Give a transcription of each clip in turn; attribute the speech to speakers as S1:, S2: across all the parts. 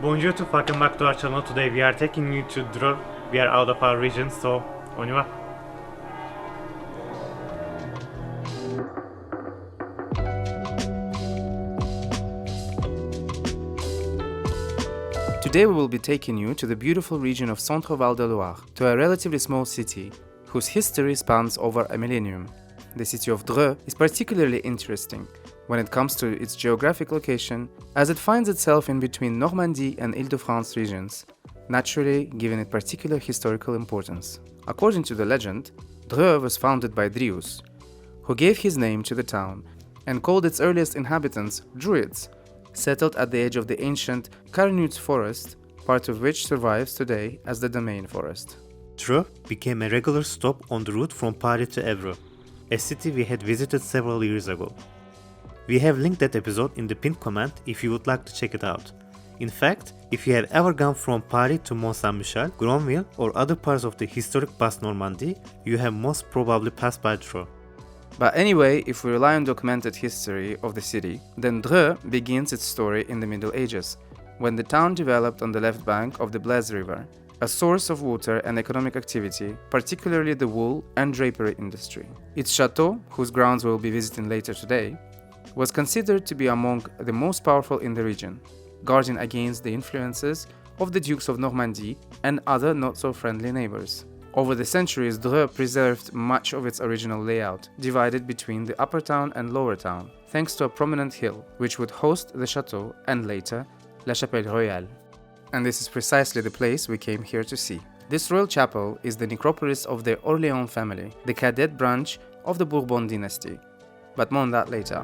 S1: Bonjour to welcome back to our channel. Today we are taking you to Dreux. We are out of our region, so on y va.
S2: Today we will be taking you to the beautiful region of Centre-Val de Loire, to a relatively small city whose history spans over a millennium. The city of Dreux is particularly interesting when it comes to its geographic location, as it finds itself in between Normandy and Île-de-France regions, naturally giving it particular historical importance. According to the legend, Dreux was founded by Dreux, who gave his name to the town and called its earliest inhabitants Druids, settled at the edge of the ancient Carnutes forest, part of which survives today as the Domaine forest.
S1: Dreux became a regular stop on the route from Paris to Évreux, a city we had visited several years ago. We have linked that episode in the pinned comment if you would like to check it out. In fact, if you have ever gone from Paris to Mont Saint-Michel, Gronville or other parts of the historic Basse Normandy, you have most probably passed by Dreux.
S2: But anyway, if we rely on documented history of the city, then Dreux begins its story in the Middle Ages, when the town developed on the left bank of the Blaise River, a source of water and economic activity, particularly the wool and drapery industry. Its chateau, whose grounds we will be visiting later today, was considered to be among the most powerful in the region, guarding against the influences of the Dukes of Normandy and other not-so-friendly neighbors. Over the centuries, Dreux preserved much of its original layout, divided between the upper town and lower town, thanks to a prominent hill, which would host the chateau and later, La Chapelle Royale. And this is precisely the place we came here to see. This royal chapel is the necropolis of the Orléans family, the cadet branch of the Bourbon dynasty. But more on that later.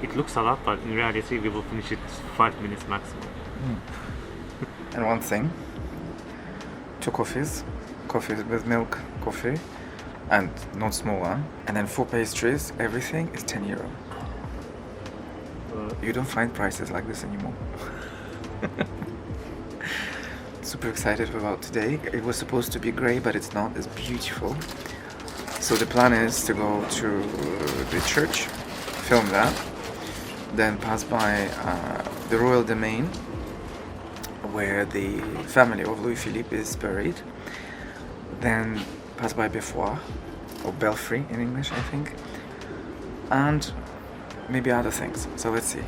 S1: It looks a lot, but in reality we will finish it 5 minutes maximum.
S2: And one thing, 2 coffees with milk, coffee, and not small one, and then 4 pastries, everything is €10. You don't find prices like this anymore. Super excited about today. It was supposed to be grey, but it's not. It's beautiful. So the plan is to go to the church, film that, then pass by the royal domain, where the family of Louis-Philippe is buried, then pass by Beffroi, or Belfry in English, I think, and maybe other things. So let's see.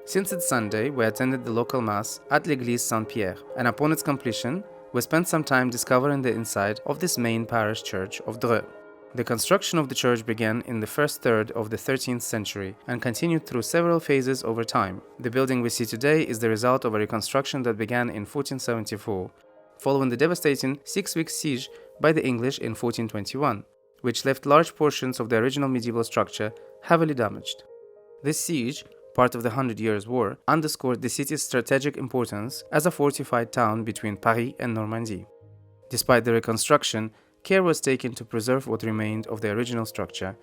S2: Since it's Sunday, we attended the local mass at l'Église Saint-Pierre, and upon its completion, we spent some time discovering the inside of this main parish church of Dreux. The construction of the church began in the first third of the 13th century and continued through several phases over time. The building we see today is the result of a reconstruction that began in 1474, following the devastating 6-week siege by the English in 1421, which left large portions of the original medieval structure heavily damaged. This siege, part of the 100 Years' War, underscored the city's strategic importance as a fortified town between Paris and Normandy. Despite the reconstruction, care was taken to preserve what remained of the original structure.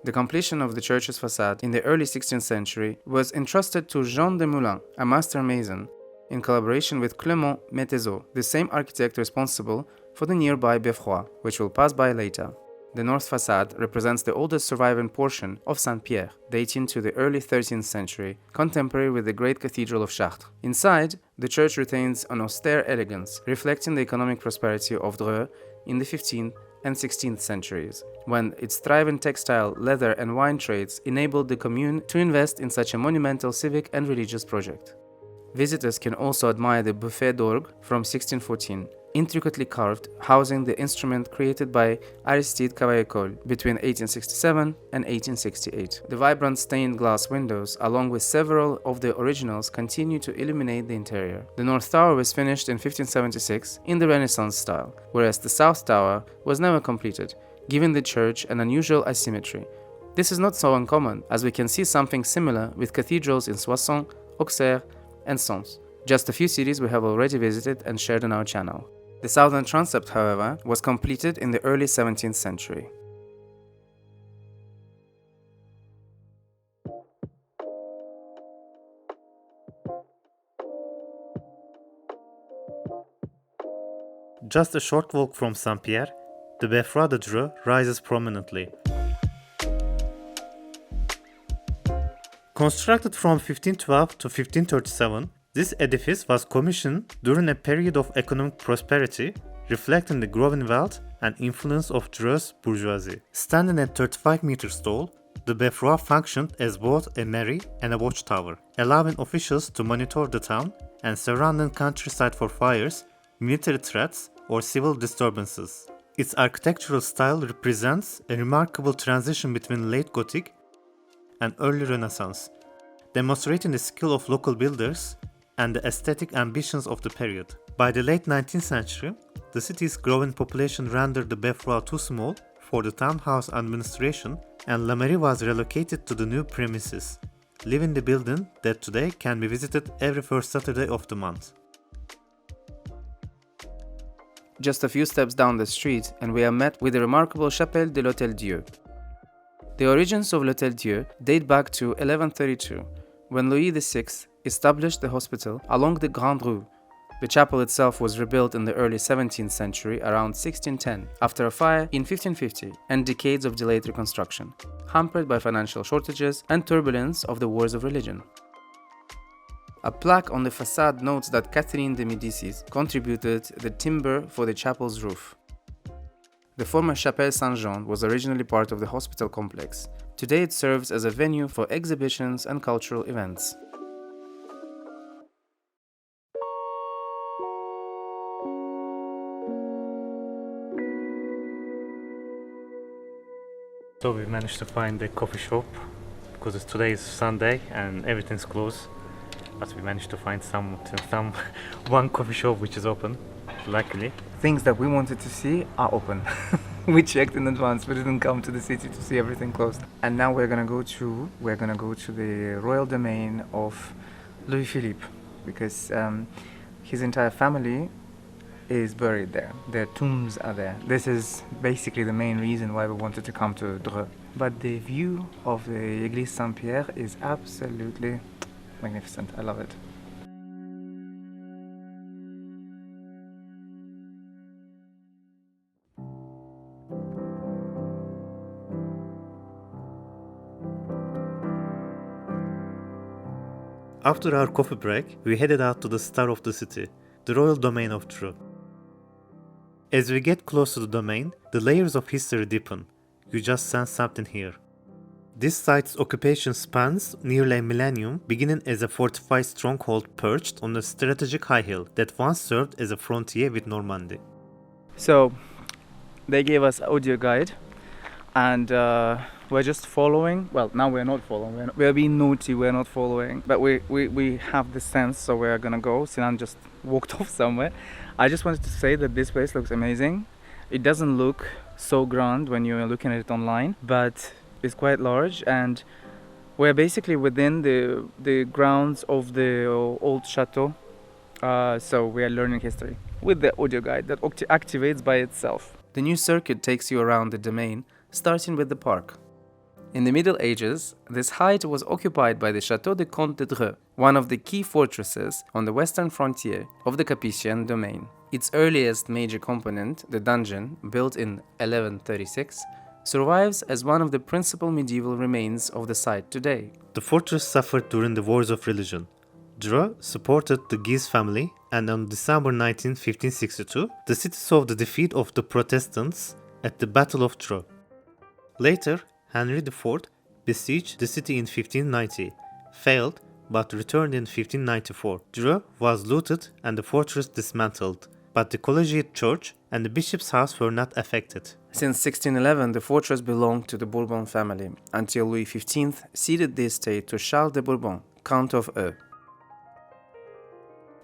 S2: The completion of the church's facade in the early 16th century was entrusted to Jean de Moulin, a master mason, in collaboration with Clément Métezeau, the same architect responsible for the nearby Beffroi, which we'll pass by later. The north facade represents the oldest surviving portion of Saint-Pierre, dating to the early 13th century, contemporary with the great cathedral of Chartres. Inside, the church retains an austere elegance, reflecting the economic prosperity of Dreux in the 15th and 16th centuries, when its thriving textile, leather and wine trades enabled the commune to invest in such a monumental civic and religious project. Visitors can also admire the buffet d'orgue from 1614, intricately carved, housing the instrument created by Aristide Cavaillé-Coll between 1867 and 1868. The vibrant stained glass windows, along with several of the originals, continue to illuminate the interior. The North Tower was finished in 1576 in the Renaissance style, whereas the South Tower was never completed, giving the church an unusual asymmetry. This is not so uncommon, as we can see something similar with cathedrals in Soissons, Auxerre, and Sens, just a few cities we have already visited and shared on our channel. The southern transept, however, was completed in the early 17th century.
S1: Just a short walk from Saint-Pierre, the Beffroi de Dreux rises prominently. Constructed from 1512 to 1537, this edifice was commissioned during a period of economic prosperity, reflecting the growing wealth and influence of Dreux bourgeoisie. Standing at 35 meters tall, the Beffroi functioned as both a mairie and a watchtower, allowing officials to monitor the town and surrounding countryside for fires, military threats, or civil disturbances. Its architectural style represents a remarkable transition between late Gothic and early Renaissance, demonstrating the skill of local builders and the aesthetic ambitions of the period. By the late 19th century, the city's growing population rendered the Beffroi too small for the townhouse administration, and La Mairie was relocated to the new premises, leaving the building that today can be visited every first Saturday of the month.
S2: Just a few steps down the street, and we are met with the remarkable Chapelle de l'Hôtel-Dieu. The origins of l'Hôtel-Dieu date back to 1132, when Louis VI established the hospital along the Grand Rue. The chapel itself was rebuilt in the early 17th century, around 1610, after a fire in 1550 and decades of delayed reconstruction, hampered by financial shortages and turbulence of the wars of religion. A plaque on the facade notes that Catherine de Médicis contributed the timber for the chapel's roof. The former Chapelle Saint-Jean was originally part of the hospital complex. Today it serves as a venue for exhibitions and cultural events.
S1: So we managed to find a coffee shop because today is Sunday and everything's closed. But we managed to find one coffee shop which is open, luckily.
S2: Things that we wanted to see are open. We checked in advance, we didn't come to the city to see everything closed. And now we're gonna go to the royal domain of Louis-Philippe, because his entire family is buried there. Their tombs are there. This is basically the main reason why we wanted to come to Dreux. But the view of the Église Saint-Pierre is absolutely magnificent. I love it.
S1: After our coffee break, we headed out to the star of the city, the royal domain of Dreux. As we get close to the domain, the layers of history deepen. You just sense something here. This site's occupation spans nearly a millennium, beginning as a fortified stronghold perched on a strategic high hill that once served as a frontier with Normandy.
S2: So, they gave us audio guide, and we're just following. Well, now we're not following. We're being naughty. We're not following, but we have the sense, so we're gonna go. Sinan just walked off somewhere. I just wanted to say that this place looks amazing. It doesn't look so grand when you're looking at it online, but it's quite large, and we're basically within the grounds of the old chateau. So we are learning history with the audio guide that activates by itself. The new circuit takes you around the domain, starting with the park. In the Middle Ages, this height was occupied by the Château de Comte de Dreux, one of the key fortresses on the western frontier of the Capetian domain. Its earliest major component, the dungeon, built in 1136, survives as one of the principal medieval remains of the site today.
S1: The fortress suffered during the wars of religion. Dreux supported the Guise family, and on December 19, 1562, the city saw the defeat of the Protestants at the Battle of Dreux. Later, Henry IV besieged the city in 1590, failed, but returned in 1594. Dreux was looted and the fortress dismantled, but the collegiate church and the bishop's house were not affected.
S2: Since 1611, the fortress belonged to the Bourbon family, until Louis XV ceded the estate to Charles de Bourbon, Count of Eu.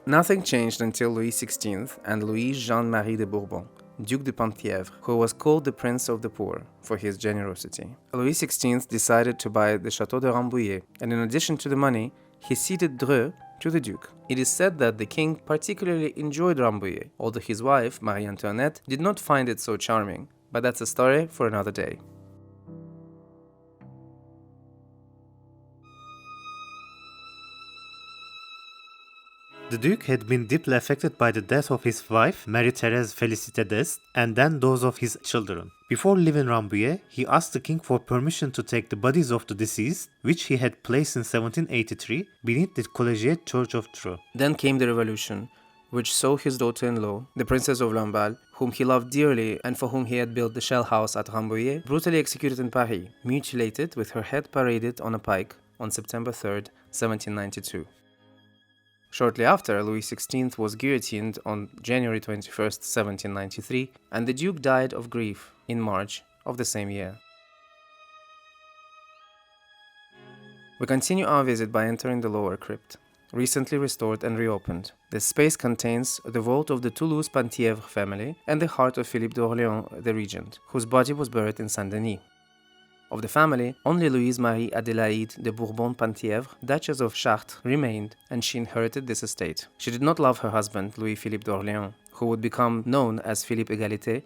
S2: Nothing changed until Louis XVI and Louis Jean-Marie de Bourbon, Duc de Penthièvre, who was called the Prince of the Poor for his generosity. Louis XVI decided to buy the Château de Rambouillet, and in addition to the money, he ceded Dreux to the Duke. It is said that the king particularly enjoyed Rambouillet, although his wife, Marie-Antoinette, did not find it so charming, but that's a story for another day.
S1: The Duke had been deeply affected by the death of his wife, Marie-Thérèse Félicité d'Este, and then those of his children. Before leaving Rambouillet, he asked the king for permission to take the bodies of the deceased, which he had placed in 1783 beneath the collegiate church of Dreux.
S2: Then came the revolution, which saw his daughter-in-law, the Princess of Lamballe, whom he loved dearly and for whom he had built the shell house at Rambouillet, brutally executed in Paris, mutilated with her head paraded on a pike on September 3, 1792. Shortly after, Louis XVI was guillotined on January 21, 1793, and the Duke died of grief in March of the same year. We continue our visit by entering the lower crypt, recently restored and reopened. This space contains the vault of the Toulouse-Penthièvre family and the heart of Philippe d'Orléans, the regent, whose body was buried in Saint-Denis. Of the family, only Louise Marie-Adélaïde de Bourbon-Penthièvre, Duchess of Chartres, remained, and she inherited this estate. She did not love her husband, Louis-Philippe d'Orléans, who would become known as Philippe Égalité.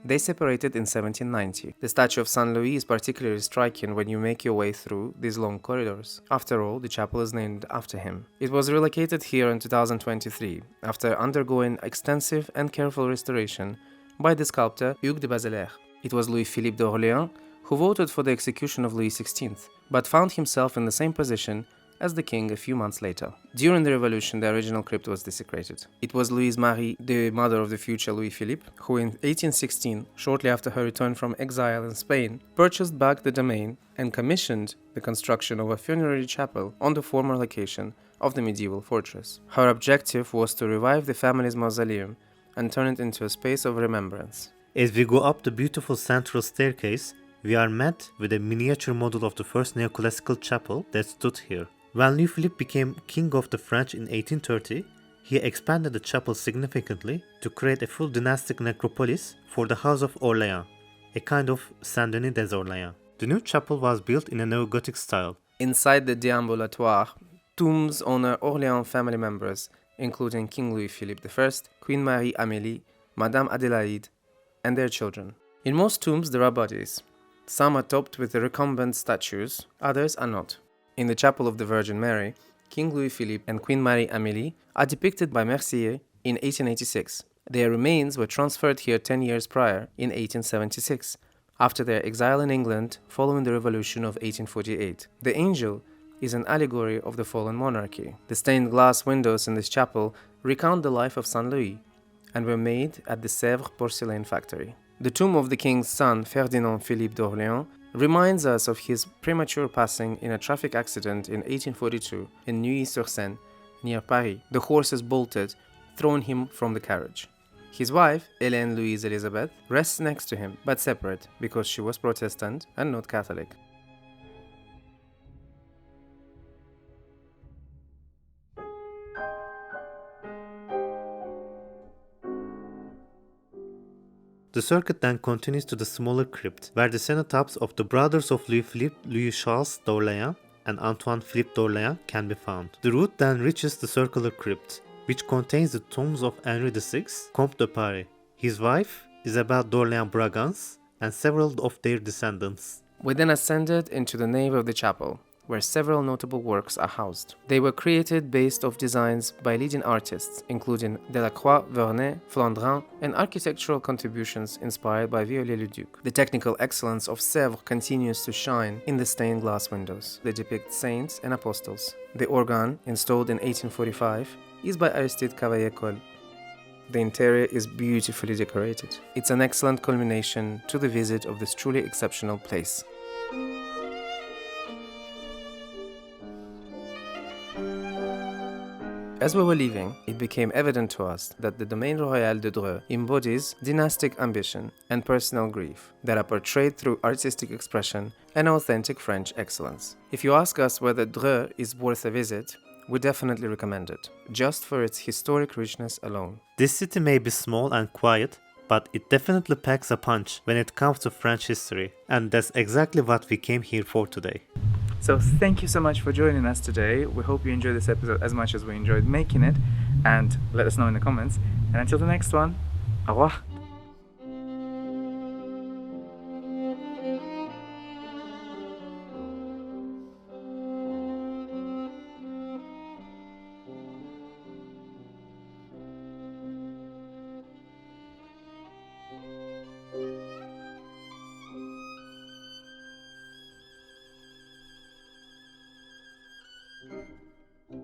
S2: They separated in 1790. The statue of Saint Louis is particularly striking when you make your way through these long corridors. After all, the chapel is named after him. It was relocated here in 2023, after undergoing extensive and careful restoration by the sculptor Hugues de Bazelaire. It was Louis-Philippe d'Orléans who voted for the execution of Louis XVI, but found himself in the same position as the king a few months later. During the revolution, the original crypt was desecrated. It was Louise Marie, the mother of the future Louis-Philippe, who in 1816, shortly after her return from exile in Spain, purchased back the domain and commissioned the construction of a funerary chapel on the former location of the medieval fortress. Her objective was to revive the family's mausoleum and turn it into a space of remembrance.
S1: As we go up the beautiful central staircase, we are met with a miniature model of the first neoclassical chapel that stood here. When Louis-Philippe became king of the French in 1830, he expanded the chapel significantly to create a full dynastic necropolis for the House of Orléans, a kind of Saint-Denis des Orléans. The new chapel was built in a Neo-Gothic style.
S2: Inside the deambulatoire, tombs honor Orléans family members, including King Louis-Philippe I, Queen Marie-Amélie, Madame Adélaïde, and their children. In most tombs there are bodies. Some are topped with the recumbent statues, others are not. In the Chapel of the Virgin Mary, King Louis-Philippe and Queen Marie-Amélie are depicted by Mercier in 1886. Their remains were transferred here 10 years prior, in 1876, after their exile in England following the Revolution of 1848. The angel is an allegory of the fallen monarchy. The stained glass windows in this chapel recount the life of Saint Louis and were made at the Sèvres porcelain factory. The tomb of the king's son, Ferdinand Philippe d'Orléans, reminds us of his premature passing in a traffic accident in 1842 in Neuilly-sur-Seine, near Paris. The horses bolted, throwing him from the carriage. His wife, Hélène Louise Elizabeth, rests next to him, but separate because she was Protestant and not Catholic.
S1: The circuit then continues to the smaller crypt, where the cenotaphs of the brothers of Louis-Philippe, Louis-Charles d'Orléans and Antoine-Philippe d'Orléans can be found. The route then reaches the circular crypt, which contains the tombs of Henri VI, Comte de Paris, his wife, Isabelle d'Orléans-Bragance, and several of their descendants.
S2: We then ascended into the nave of the chapel, where several notable works are housed. They were created based off designs by leading artists, including Delacroix, Vernet, Flandrin, and architectural contributions inspired by Viollet-le-Duc. The technical excellence of Sèvres continues to shine in the stained glass windows. They depict saints and apostles. The organ, installed in 1845, is by Aristide Cavaillé-Coll. The interior is beautifully decorated. It's an excellent culmination to the visit of this truly exceptional place. As we were leaving, it became evident to us that the Domaine Royale de Dreux embodies dynastic ambition and personal grief that are portrayed through artistic expression and authentic French excellence. If you ask us whether Dreux is worth a visit, we definitely recommend it, just for its historic richness alone.
S1: This city may be small and quiet, but it definitely packs a punch when it comes to French history, and that's exactly what we came here for today.
S2: So thank you so much for joining us today. We hope you enjoyed this episode as much as we enjoyed making it, and let us know in the comments. And until the next one, au revoir.